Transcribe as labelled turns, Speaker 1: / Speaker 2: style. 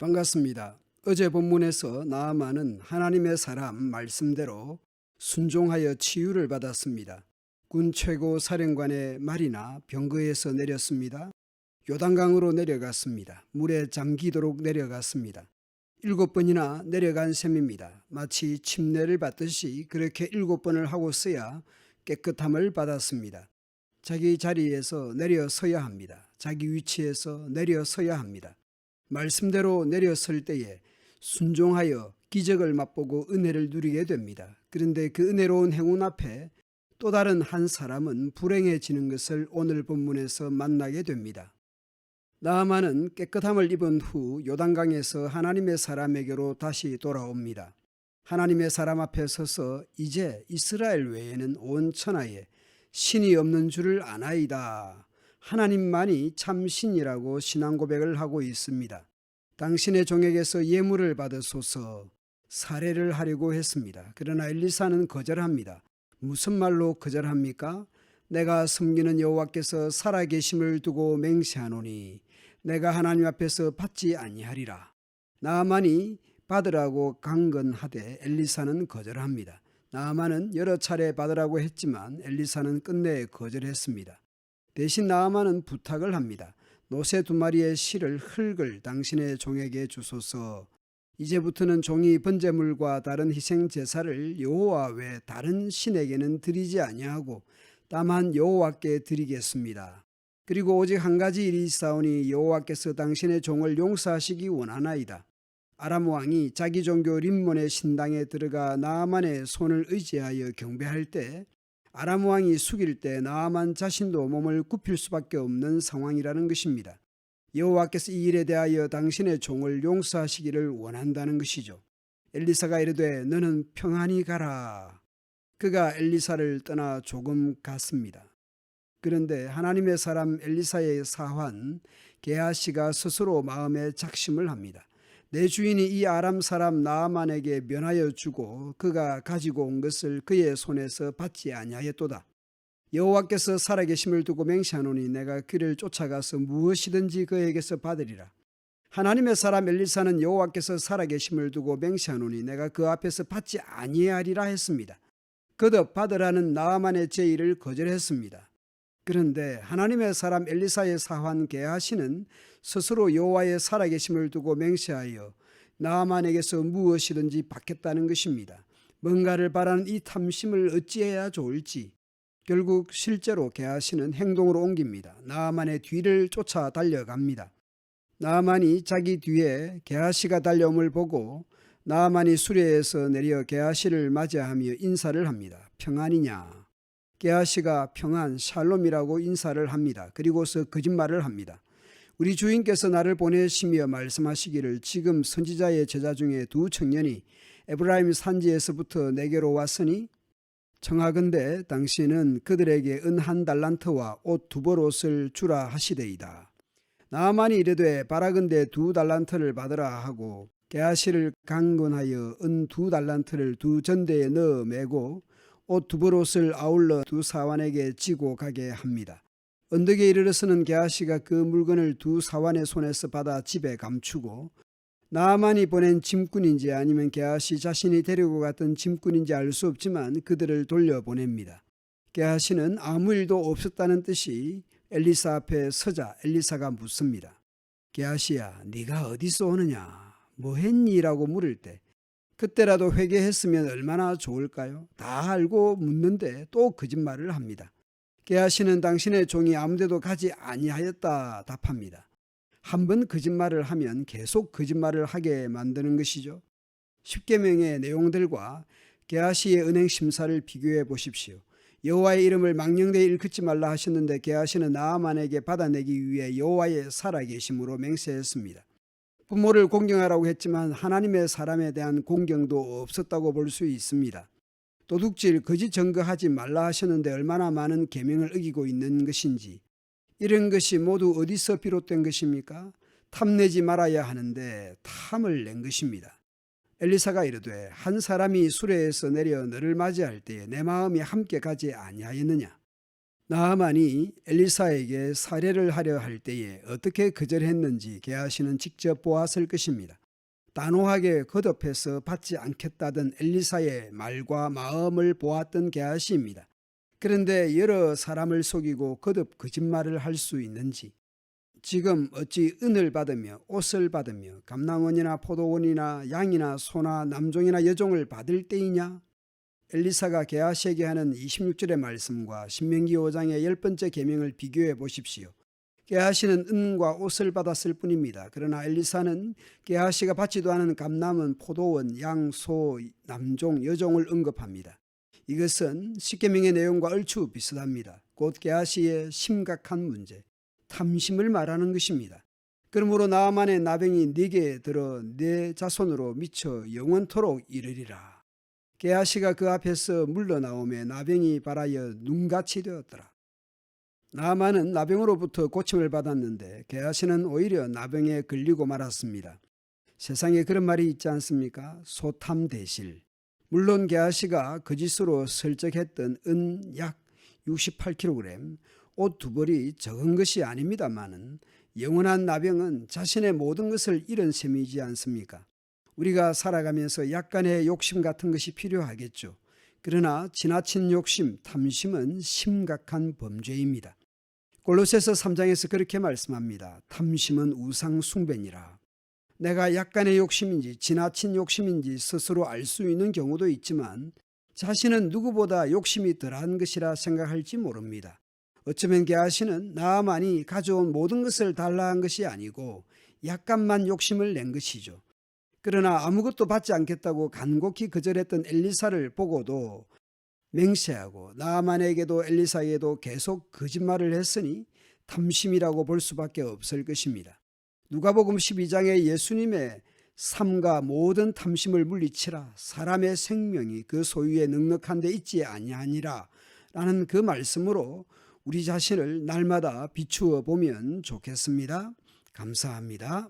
Speaker 1: 반갑습니다. 어제 본문에서 나아만은 하나님의 사람 말씀대로 순종하여 치유를 받았습니다. 군 최고 사령관의 말이나 병거에서 내렸습니다. 요단강으로 내려갔습니다. 물에 잠기도록 내려갔습니다. 7번이나 내려간 셈입니다. 마치 침례를 받듯이 그렇게 7번을 하고서야 깨끗함을 받았습니다. 자기 자리에서 내려서야 합니다. 자기 위치에서 내려서야 합니다. 말씀대로 내려설 때에 순종하여 기적을 맛보고 은혜를 누리게 됩니다. 그런데 그 은혜로운 행운 앞에 또 다른 한 사람은 불행해지는 것을 오늘 본문에서 만나게 됩니다. 나아만은 깨끗함을 입은 후 요단강에서 하나님의 사람에게로 다시 돌아옵니다. 하나님의 사람 앞에 서서 이제 이스라엘 외에는 온 천하에 신이 없는 줄을 아나이다. 하나님만이 참 신이라고 신앙 고백을 하고 있습니다. 당신의 종에게서 예물을 받으소서 살해를 하려고 했습니다. 그러나 엘리사는 거절합니다. 무슨 말로 거절합니까? 내가 섬기는 여호와께서 살아계심을 두고 맹세하노니 내가 하나님 앞에서 받지 아니하리라. 나아만이 받으라고 강건하되 엘리사는 거절합니다. 나아만은 여러 차례 받으라고 했지만 엘리사는 끝내 거절했습니다. 대신 나아만은 부탁을 합니다. 노새 2마리의 실을 흙을 당신의 종에게 주소서. 이제부터는 종이 번제물과 다른 희생 제사를 여호와 외 다른 신에게는 드리지 아니하고 다만 여호와께 드리겠습니다. 그리고 오직 한 가지 일이 있사오니 여호와께서 당신의 종을 용서하시기 원하나이다. 아람 왕이 자기 종교 림몬의 신당에 들어가 나아만의 손을 의지하여 경배할 때 아람 왕이 숙일 때 나아만 자신도 몸을 굽힐 수밖에 없는 상황이라는 것입니다. 여호와께서 이 일에 대하여 당신의 종을 용서하시기를 원한다는 것이죠. 엘리사가 이르되 너는 평안히 가라. 그가 엘리사를 떠나 조금 갔습니다. 그런데 하나님의 사람 엘리사의 사환 게하시가 스스로 마음에 작심을 합니다. 내 주인이 이 아람 사람 나아만에게 면하여 주고 그가 가지고 온 것을 그의 손에서 받지 아니하였도다. 여호와께서 살아계심을 두고 맹세하노니 내가 그를 쫓아가서 무엇이든지 그에게서 받으리라. 하나님의 사람 엘리사는 여호와께서 살아계심을 두고 맹세하노니 내가 그 앞에서 받지 아니하리라 했습니다. 거듭 받으라는 나아만의 제의를 거절했습니다. 그런데 하나님의 사람 엘리사의 사환 게하시는 스스로 여호와의 살아계심을 두고 맹세하여 나아만에게서 무엇이든지 받겠다는 것입니다. 뭔가를 바라는 이 탐심을 어찌해야 좋을지 결국 실제로 게하시는 행동으로 옮깁니다. 나아만의 뒤를 쫓아 달려갑니다. 나아만이 자기 뒤에 게하시가 달려옴을 보고 나아만이 수레에서 내려 게하시를 맞이하며 인사를 합니다. 평안이냐? 게하시가 평안 샬롬이라고 인사를 합니다. 그리고서 거짓말을 합니다. 우리 주인께서 나를 보내시며 말씀하시기를 지금 선지자의 제자 중에 2 청년이 에브라임 산지에서부터 내게로 왔으니 청하건대 당신은 그들에게 은 1달란트와 옷 2벌 옷을 주라 하시되이다. 나아만이 이르되 바라건대 2달란트를 받으라 하고 게하시를 강권하여 은 2달란트를 2 전대에 넣어 매고 옷 2벌 옷을 아울러 2 사환에게 지고 가게 합니다. 언덕에 이르러서는 게하시가 그 물건을 2 사환의 손에서 받아 집에 감추고 나아만이 보낸 짐꾼인지 아니면 게하시 자신이 데리고 갔던 짐꾼인지 알 수 없지만 그들을 돌려보냅니다. 게하시는 아무 일도 없었다는 뜻이 엘리사 앞에 서자 엘리사가 묻습니다. 게하시야, 네가 어디서 오느냐? 뭐 했니? 라고 물을 때 그때라도 회개했으면 얼마나 좋을까요? 다 알고 묻는데 또 거짓말을 합니다. 게하시는 당신의 종이 아무데도 가지 아니하였다 답합니다. 한번 거짓말을 하면 계속 거짓말을 하게 만드는 것이죠. 10계명의 내용들과 게하시의 은행 심사를 비교해 보십시오. 여호와의 이름을 망령되이 일컫지 말라 하셨는데 게하시는 나아만에게 받아내기 위해 여호와의 살아계심으로 맹세했습니다. 부모를 공경하라고 했지만 하나님의 사람에 대한 공경도 없었다고 볼 수 있습니다. 도둑질, 거짓 증거하지 말라 하셨는데 얼마나 많은 계명을 어기고 있는 것인지, 이런 것이 모두 어디서 비롯된 것입니까? 탐내지 말아야 하는데 탐을 낸 것입니다. 엘리사가 이르되 한 사람이 수레에서 내려 너를 맞이할 때에 내 마음이 함께 가지 아니하였느냐? 나아만이 엘리사에게 살해를 하려 할 때에 어떻게 거절했는지 게하시는 직접 보았을 것입니다. 단호하게 거듭해서 받지 않겠다던 엘리사의 말과 마음을 보았던 게하시입니다. 그런데 여러 사람을 속이고 거듭 거짓말을 할 수 있는지, 지금 어찌 은을 받으며 옷을 받으며 감남원이나 포도원이나 양이나 소나 남종이나 여종을 받을 때이냐? 엘리사가 게하시에게 하는 26절의 말씀과 신명기 5장의 10번째 계명을 비교해 보십시오. 게하시는 은과 옷을 받았을 뿐입니다. 그러나 엘리사는 게하시가 받지도 않은 감남원, 포도원, 양, 소, 남종, 여종을 언급합니다. 이것은 십계명의 내용과 얼추 비슷합니다. 곧 게하시의 심각한 문제, 탐심을 말하는 것입니다. 그러므로 나아만의 나병이 네게 들어 네 자손으로 미쳐 영원토록 이르리라. 게하시가 그 앞에서 물러나오매 나병이 발하여 눈같이 되었더라. 나아만은 나병으로부터 고침을 받았는데 게하시는 오히려 나병에 걸리고 말았습니다. 세상에 그런 말이 있지 않습니까? 소탐대실. 물론 게하시가 거짓으로 설적했던 은 약 68kg, 옷 2벌이 적은 것이 아닙니다마는 영원한 나병은 자신의 모든 것을 잃은 셈이지 않습니까? 우리가 살아가면서 약간의 욕심 같은 것이 필요하겠죠. 그러나 지나친 욕심, 탐심은 심각한 범죄입니다. 골로새서 3장에서 그렇게 말씀합니다. 탐심은 우상 숭배니라. 내가 약간의 욕심인지 지나친 욕심인지 스스로 알 수 있는 경우도 있지만 자신은 누구보다 욕심이 덜한 것이라 생각할지 모릅니다. 어쩌면 게하시는 나아만이 가져온 모든 것을 달라 한 것이 아니고 약간만 욕심을 낸 것이죠. 그러나 아무것도 받지 않겠다고 간곡히 거절했던 엘리사를 보고도 맹세하고 나아만에게도 엘리사에게도 계속 거짓말을 했으니 탐심이라고 볼 수밖에 없을 것입니다. 누가복음 12장에 예수님의 삶과 모든 탐심을 물리치라 사람의 생명이 그 소유에 넉넉한 데 있지 아니하니라 라는 그 말씀으로 우리 자신을 날마다 비추어 보면 좋겠습니다. 감사합니다.